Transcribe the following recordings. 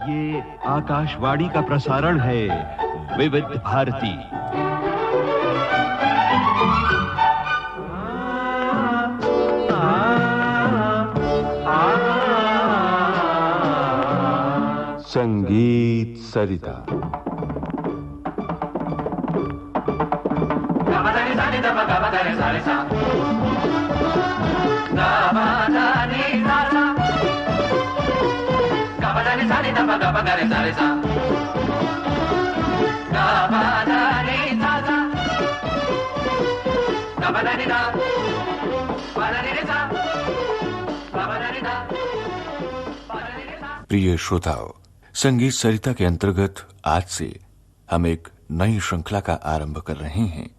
ये आकाशवाणी का प्रसारण है विविध भारती। संगीत सरिता। प्रिय श्रोताओं, संगीत सरिता के अंतर्गत आज से हम एक नई श्रृंखला का आरंभ कर रहे हैं।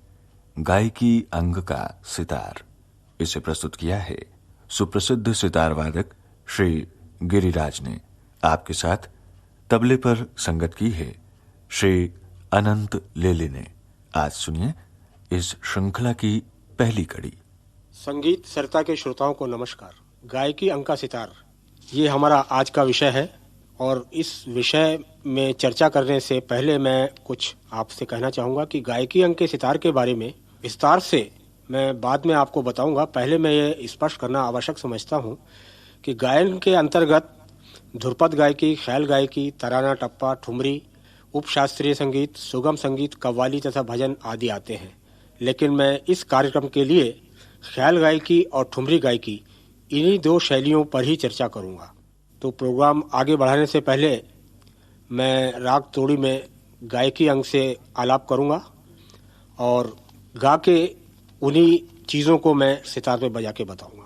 गायकी अंग का सितार। इसे प्रस्तुत किया है सुप्रसिद्ध सितार वादक श्री गिरिराज ने। आपके साथ तबले पर संगत की है श्री अनंत लेले ने। आज सुनिए इस श्रृंखला की पहली कड़ी। संगीत सरिता के श्रोताओं को नमस्कार। गायकी अंग का सितार, ये हमारा आज का विषय है और इस विषय में चर्चा करने से पहले मैं कुछ आपसे कहना चाहूँगा कि गायकी अंग के सितार के बारे में विस्तार से मैं बाद में आपको बताऊंगा। पहले मैं ये स्पष्ट करना आवश्यक समझता हूँ कि गायन के अंतर्गत ध्रुपद गायकी, ख्याल गायकी, तराना, टप्पा, ठुमरी, उपशास्त्रीय संगीत, सुगम संगीत, कव्वाली तथा भजन आदि आते हैं। लेकिन मैं इस कार्यक्रम के लिए ख्याल गायकी और ठुमरी गायकी, इन्हीं दो शैलियों पर ही चर्चा करूंगा। तो प्रोग्राम आगे बढ़ाने से पहले मैं राग तोड़ी में गायकी अंग से आलाप करूंगा और गा के उन्हीं चीज़ों को मैं सितार पे बजा के बताऊंगा।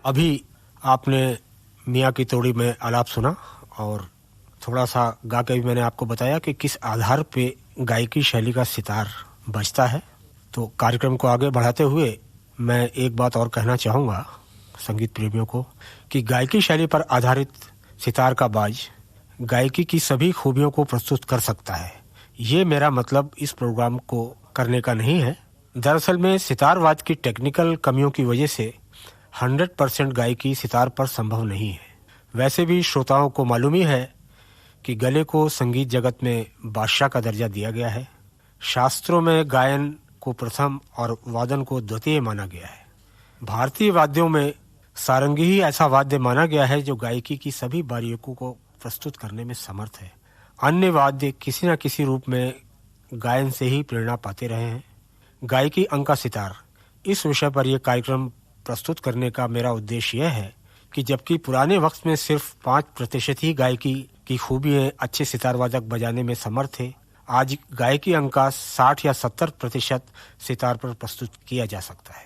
अभी आपने मियाँ की तोड़ी में आलाप सुना और थोड़ा सा गा के भी मैंने आपको बताया कि किस आधार पे गायकी शैली का सितार बजता है। तो कार्यक्रम को आगे बढ़ाते हुए मैं एक बात और कहना चाहूँगा संगीत प्रेमियों को कि गायकी शैली पर आधारित सितार का बाज गायकी की सभी खूबियों को प्रस्तुत कर सकता है। ये मेरा मतलब इस प्रोग्राम को करने का नहीं है। दरअसल में सितारवाद की टेक्निकल कमियों की वजह से 100% गायकी सितार पर संभव नहीं है। वैसे भी श्रोताओं को मालूम ही है कि गले को संगीत जगत में बादशाह का दर्जा दिया गया है। शास्त्रों में गायन को प्रथम और वादन को द्वितीय माना गया है। भारतीय वाद्यों में सारंगी ही ऐसा वाद्य माना गया है जो गायकी की सभी बारीकियों को प्रस्तुत करने में समर्थ है। अन्य वाद्य किसी न किसी रूप में गायन से ही प्रेरणा पाते रहे हैं। गायकी अंका सितार, इस विषय पर यह कार्यक्रम प्रस्तुत करने का मेरा उद्देश्य यह है कि जबकि पुराने वक्त में सिर्फ 5% ही गायकी की खूबियां अच्छे सितार वादक बजाने में समर्थ थे, आज गायकी अंक का 60 या 70% सितार पर प्रस्तुत किया जा सकता है।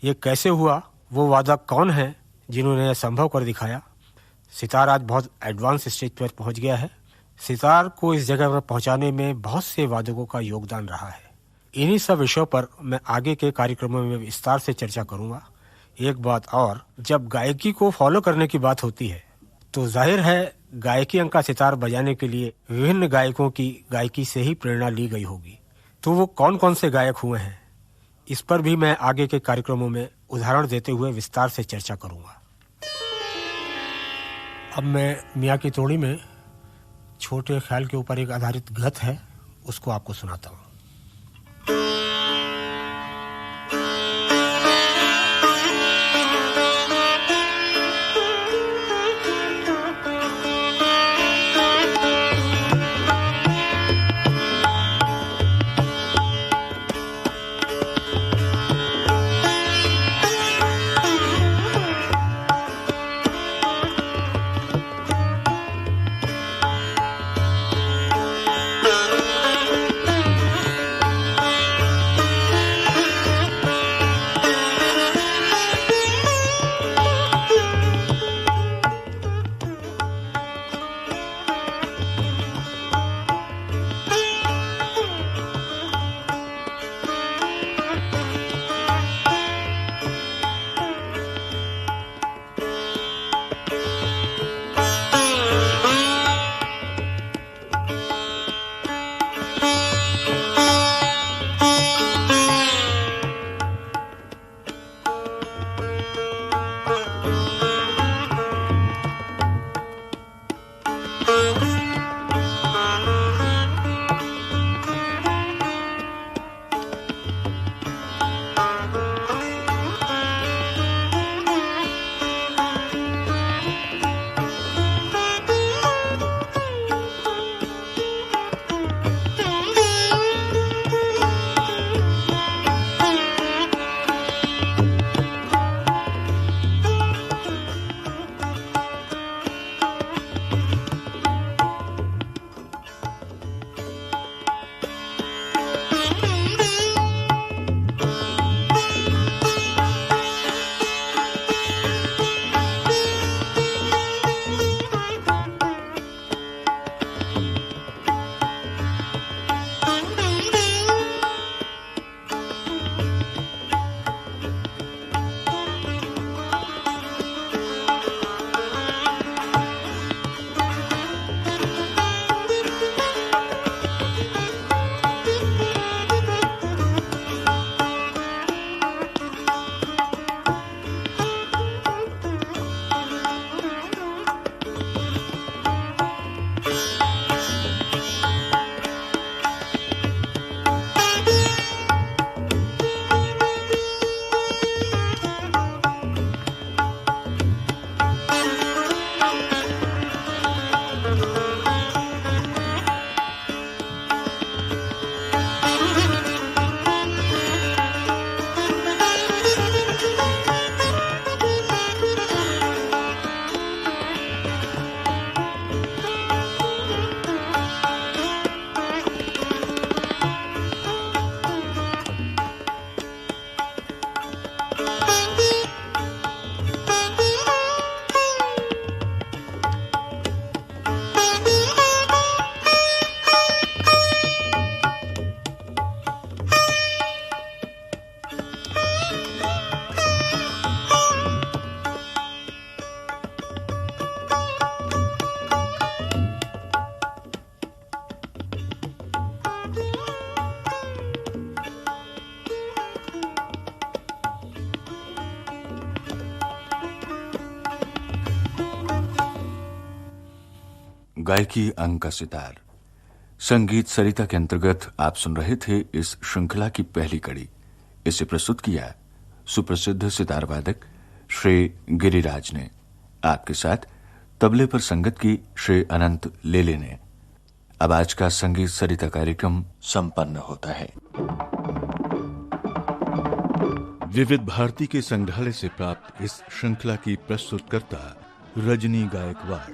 ये कैसे हुआ, वो वादक कौन है जिन्होंने यह संभव कर दिखाया। सितार आज बहुत एडवांस स्टेज पर पहुंच गया है। सितार को इस जगह पर पहुंचाने में बहुत से वादकों का योगदान रहा है। इन्हीं सब विषयों पर मैं आगे के कार्यक्रमों में विस्तार से चर्चा करूंगा। एक बात और, जब गायकी को फॉलो करने की बात होती है तो जाहिर है गायकी अंक का सितार बजाने के लिए विभिन्न गायकों की गायकी से ही प्रेरणा ली गई होगी। तो वो कौन कौन से गायक हुए हैं, इस पर भी मैं आगे के कार्यक्रमों में उदाहरण देते हुए विस्तार से चर्चा करूंगा। अब मैं मियाँ की तोड़ी में छोटे ख्याल के ऊपर एक आधारित गत है, उसको आपको सुनाता हूँ। गायकी अंक का सितार संगीत सरिता के अंतर्गत आप सुन रहे थे इस श्रृंखला की पहली कड़ी। इसे प्रस्तुत किया सुप्रसिद्ध सितार वादक श्री गिरिराज ने। आपके साथ तबले पर संगत की श्री अनंत लेले ने। अब आज का संगीत सरिता कार्यक्रम संपन्न होता है। विविध भारती के संग्रहालय से प्राप्त इस श्रृंखला की प्रस्तुतकर्ता रजनी गायकवाड़।